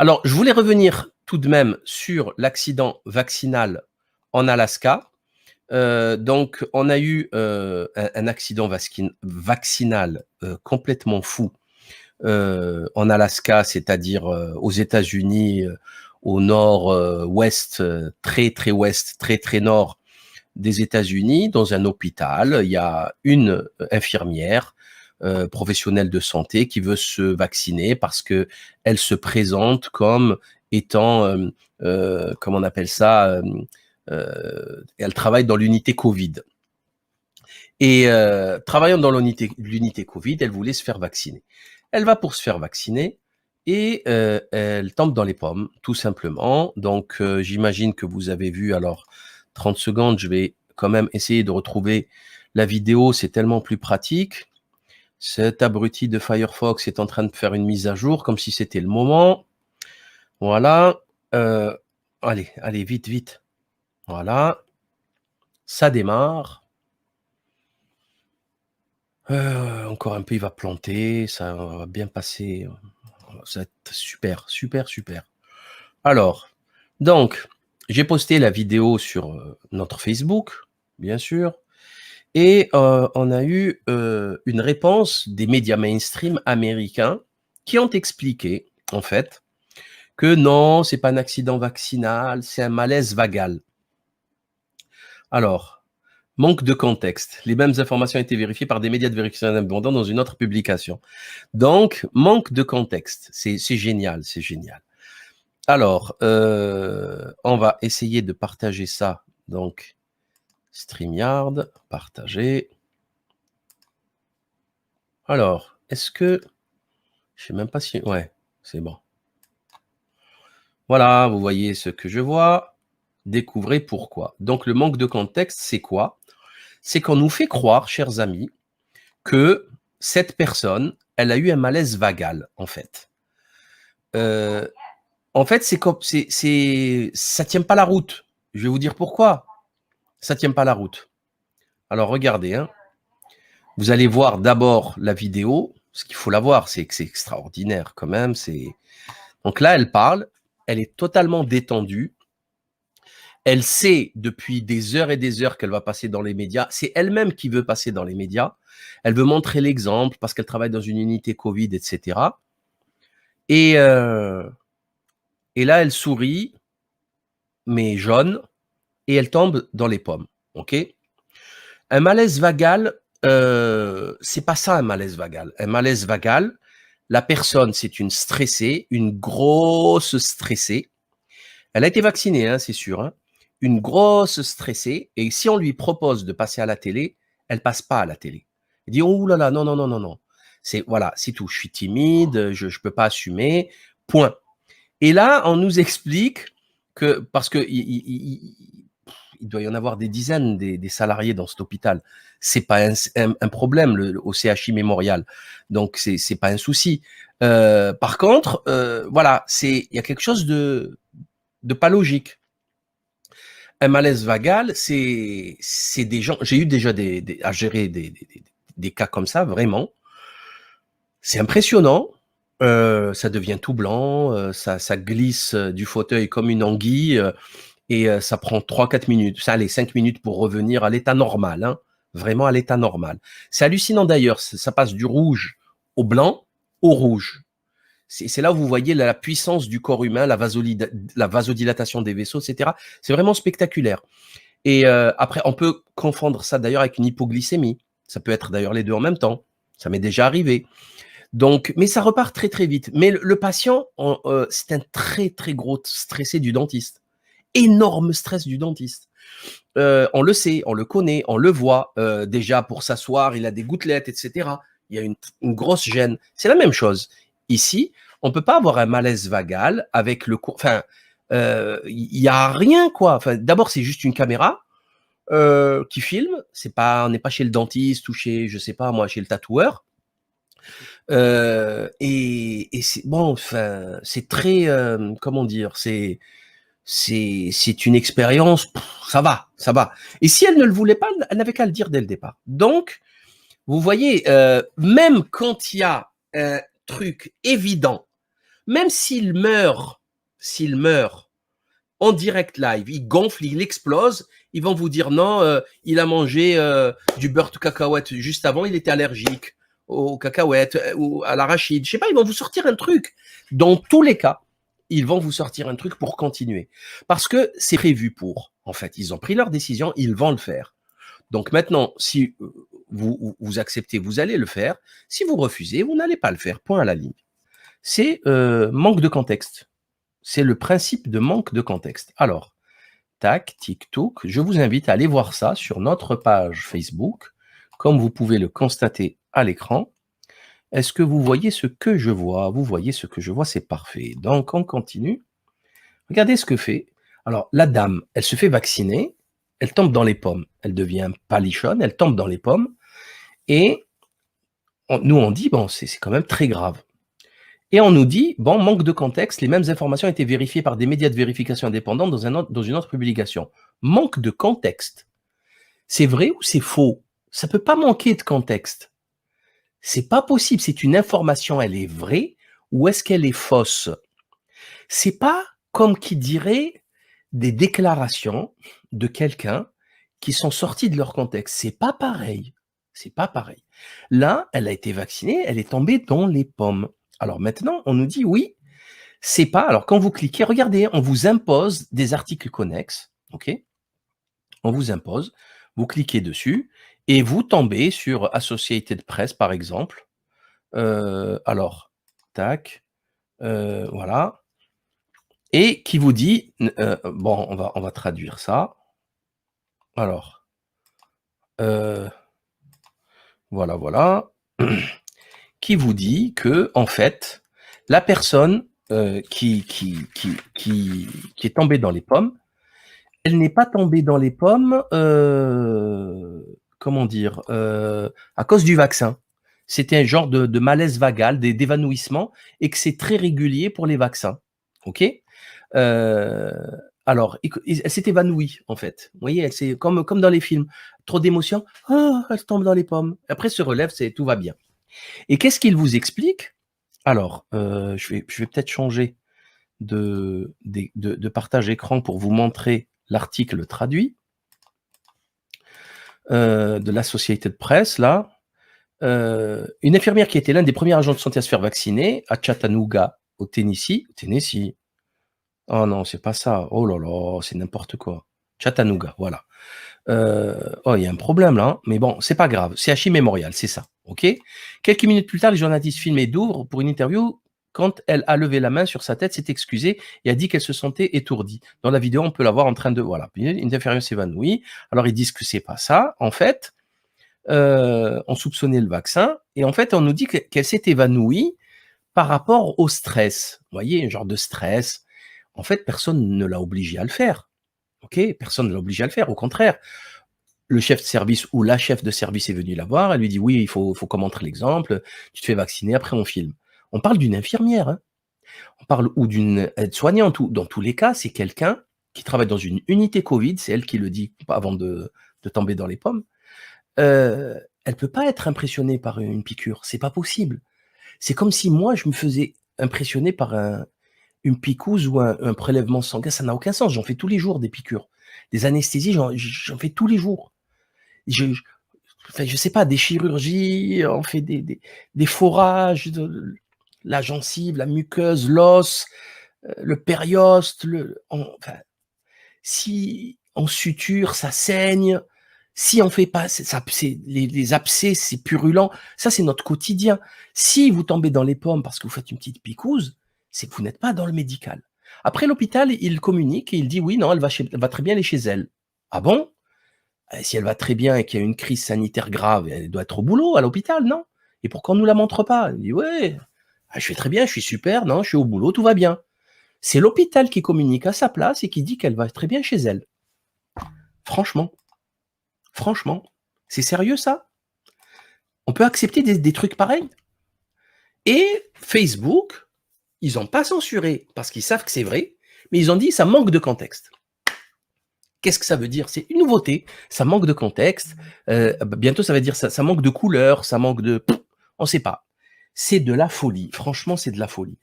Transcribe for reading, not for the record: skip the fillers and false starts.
Alors, je voulais revenir tout de même sur l'accident vaccinal en Alaska. Donc, on a eu un accident vaccinal complètement fou en Alaska, c'est-à-dire aux États-Unis, au nord-ouest, très très ouest, très très nord des États-Unis, dans un hôpital. Il y a une infirmière professionnelle de santé qui veut se vacciner parce que elle se présente comme étant, comment on appelle ça, elle travaille dans l'unité Covid. Et travaillant dans l'unité Covid, elle voulait se faire vacciner. Elle va pour se faire vacciner et elle tombe dans les pommes, tout simplement. Donc, j'imagine que vous avez vu, alors, 30 secondes, je vais quand même essayer de retrouver la vidéo, c'est tellement plus pratique. Cet abruti de Firefox est en train de faire une mise à jour, comme si c'était le moment. Voilà. Allez, vite, vite. Voilà. Ça démarre. Encore un peu, il va planter, ça va bien passer. Ça va être super, super, super. Alors, donc, j'ai posté la vidéo sur notre Facebook, bien sûr, et on a eu une réponse des médias mainstream américains qui ont expliqué, en fait, que non, c'est pas un accident vaccinal, c'est un malaise vagal. Alors, manque de contexte. Les mêmes informations ont été vérifiées par des médias de vérification indépendants dans une autre publication. Donc, manque de contexte. C'est génial, c'est génial. Alors, on va essayer de partager ça. Donc, StreamYard, partager. Alors, est-ce que... Je sais même pas si... Ouais, c'est bon. Voilà, vous voyez ce que je vois. Découvrez pourquoi. Donc, le manque de contexte, c'est quoi? C'est qu'on nous fait croire, chers amis, que cette personne, elle a eu un malaise vagal, en fait. En fait, ça tient pas la route. Je vais vous dire pourquoi. Ça tient pas la route. Alors, regardez, hein. Vous allez voir d'abord la vidéo. Ce qu'il faut la voir, c'est que c'est extraordinaire quand même. Donc là, elle parle. Elle est totalement détendue. Elle sait depuis des heures et des heures qu'elle va passer dans les médias. C'est elle-même qui veut passer dans les médias. Elle veut montrer l'exemple parce qu'elle travaille dans une unité Covid, etc. Et là, elle sourit, mais jaune, et elle tombe dans les pommes. OK? Un malaise vagal, c'est pas ça un malaise vagal. Un malaise vagal, la personne, c'est une stressée, une grosse stressée. Elle a été vaccinée, hein, c'est sûr. Hein. Une grosse stressée. Et si on lui propose de passer à la télé, elle passe pas à la télé. Elle dit, oh là là, non, non, non, non, non. Voilà, c'est tout. Je suis timide, je peux pas assumer. Point. Et là, on nous explique que, parce que il doit y en avoir des dizaines des salariés dans cet hôpital. C'est pas un problème au CHI Mémorial. Donc, c'est pas un souci. Par contre, voilà, il y a quelque chose de pas logique. Un malaise vagal, c'est des gens. J'ai eu déjà à gérer des cas comme ça, vraiment. C'est impressionnant. Ça devient tout blanc, ça glisse du fauteuil comme une anguille et ça prend 3-4 minutes. Ça, allez, 5 minutes pour revenir à l'état normal, hein, vraiment à l'état normal. C'est hallucinant d'ailleurs, ça passe du rouge au blanc au rouge. C'est là où vous voyez la puissance du corps humain, la vasodilatation des vaisseaux, etc. C'est vraiment spectaculaire. Et après, on peut confondre ça d'ailleurs avec une hypoglycémie. Ça peut être d'ailleurs les deux en même temps. Ça m'est déjà arrivé. Donc, mais ça repart très très vite. Mais le patient, c'est un très très gros stressé du dentiste. Énorme stress du dentiste. On le sait, on le connaît, on le voit. Déjà pour s'asseoir, il a des gouttelettes, etc. Il y a une grosse gêne. C'est la même chose. Ici, on peut pas avoir un malaise vagal avec le cours. Enfin, il y a rien quoi. Enfin, d'abord, c'est juste une caméra qui filme. On n'est pas chez le dentiste ou chez, je sais pas moi, chez le tatoueur. Et c'est bon, enfin, c'est très, comment dire, c'est une expérience, ça va, ça va. Et si elle ne le voulait pas, elle n'avait qu'à le dire dès le départ. Donc, vous voyez, même quand il y a un truc évident, Même s'il meurt en direct live, il gonfle, il explose, ils vont vous dire non, il a mangé du beurre de cacahuète juste avant, il était allergique aux cacahuètes ou à l'arachide. Je sais pas, ils vont vous sortir un truc. Dans tous les cas, ils vont vous sortir un truc pour continuer. Parce que c'est prévu pour. En fait, ils ont pris leur décision, ils vont le faire. Donc maintenant, si vous acceptez, vous allez le faire. Si vous refusez, vous n'allez pas le faire. Point à la ligne. C'est manque de contexte. C'est le principe de manque de contexte. Alors, tac, tic-toc, je vous invite à aller voir ça sur notre page Facebook, comme vous pouvez le constater à l'écran. Est-ce que vous voyez ce que je vois? Vous voyez ce que je vois, c'est parfait. Donc, on continue. Regardez ce que fait. Alors, la dame, elle se fait vacciner, elle tombe dans les pommes. Elle devient palichonne, elle tombe dans les pommes. Et nous, on dit, bon, c'est quand même très grave. Et on nous dit, bon, manque de contexte, les mêmes informations ont été vérifiées par des médias de vérification indépendants dans une autre publication. Manque de contexte. C'est vrai ou c'est faux? Ça peut pas manquer de contexte. C'est pas possible. C'est une information, elle est vraie ou est-ce qu'elle est fausse? C'est pas comme qui dirait des déclarations de quelqu'un qui sont sorties de leur contexte. C'est pas pareil. C'est pas pareil. Là, elle a été vaccinée, elle est tombée dans les pommes. Alors maintenant, on nous dit oui, c'est pas. Alors quand vous cliquez, regardez, on vous impose des articles connexes, ok? On vous impose, vous cliquez dessus et vous tombez sur Associated Press par exemple. Alors, tac, voilà, et qui vous dit, bon, on va traduire ça. Alors, voilà. Qui vous dit que, en fait, la personne qui est tombée dans les pommes, elle n'est pas tombée dans les pommes, comment dire, à cause du vaccin. C'était un genre de malaise vagal, d'évanouissement, et que c'est très régulier pour les vaccins. Ok? Alors, elle s'est évanouie, en fait. Vous voyez, c'est comme dans les films. Trop d'émotions, oh, elle tombe dans les pommes. Après, se relève, tout va bien. Et qu'est-ce qu'il vous explique? Alors, je vais peut-être changer de partage écran pour vous montrer l'article traduit de l'Associated Press, là. Une infirmière qui était l'un des premiers agents de santé à se faire vacciner à Chattanooga, au Tennessee. Oh non, c'est pas ça. Oh là là, c'est n'importe quoi. Chattanooga, voilà. Oh, il y a un problème là, hein. Mais bon, c'est pas grave. CHI Memorial, c'est ça. OK? Quelques minutes plus tard, les journalistes filmaient Douvre pour une interview. Quand elle a levé la main sur sa tête, s'est excusée et a dit qu'elle se sentait étourdie. Dans la vidéo, on peut la voir en train de... Voilà, une infirmière s'évanouit. Alors, ils disent que c'est pas ça. En fait, on soupçonnait le vaccin. Et en fait, on nous dit qu'elle s'est évanouie par rapport au stress. Vous voyez, un genre de stress. En fait, personne ne l'a obligée à le faire. OK? Personne ne l'a obligée à le faire. Au contraire, le chef de service ou la chef de service est venue la voir. Elle lui dit, oui, il faut qu'on montre l'exemple. Tu te fais vacciner, après on filme. On parle d'une infirmière, hein. On parle ou d'une aide-soignante. Dans tous les cas, c'est quelqu'un qui travaille dans une unité Covid. C'est elle qui le dit avant de tomber dans les pommes. Elle peut pas être impressionnée par une piqûre. C'est pas possible. C'est comme si moi, je me faisais impressionner par une picouse ou un prélèvement sanguin. Ça n'a aucun sens. J'en fais tous les jours des piqûres. Des anesthésies, j'en fais tous les jours. Enfin, je sais pas, des chirurgies, on fait des forages, la gencive, la muqueuse, l'os, le périoste, enfin, si on suture, ça saigne. Si on fait pas, les abcès, c'est purulent. Ça, c'est notre quotidien. Si vous tombez dans les pommes parce que vous faites une petite picouse, c'est que vous n'êtes pas dans le médical. Après, l'hôpital, il communique et il dit oui, non, elle va très bien aller chez elle. Ah bon? Si elle va très bien et qu'il y a une crise sanitaire grave, elle doit être au boulot, à l'hôpital, non? Et pourquoi on ne nous la montre pas? Elle dit ouais, je fais très bien, je suis super, non, je suis au boulot, tout va bien. C'est l'hôpital qui communique à sa place et qui dit qu'elle va très bien chez elle. Franchement, c'est sérieux ça? On peut accepter des trucs pareils? Et Facebook, ils n'ont pas censuré parce qu'ils savent que c'est vrai, mais ils ont dit ça manque de contexte. Qu'est-ce que ça veut dire? C'est une nouveauté, ça manque de contexte. Bientôt, ça va dire ça manque de couleur, ça manque de... On ne sait pas. C'est de la folie. Franchement, c'est de la folie.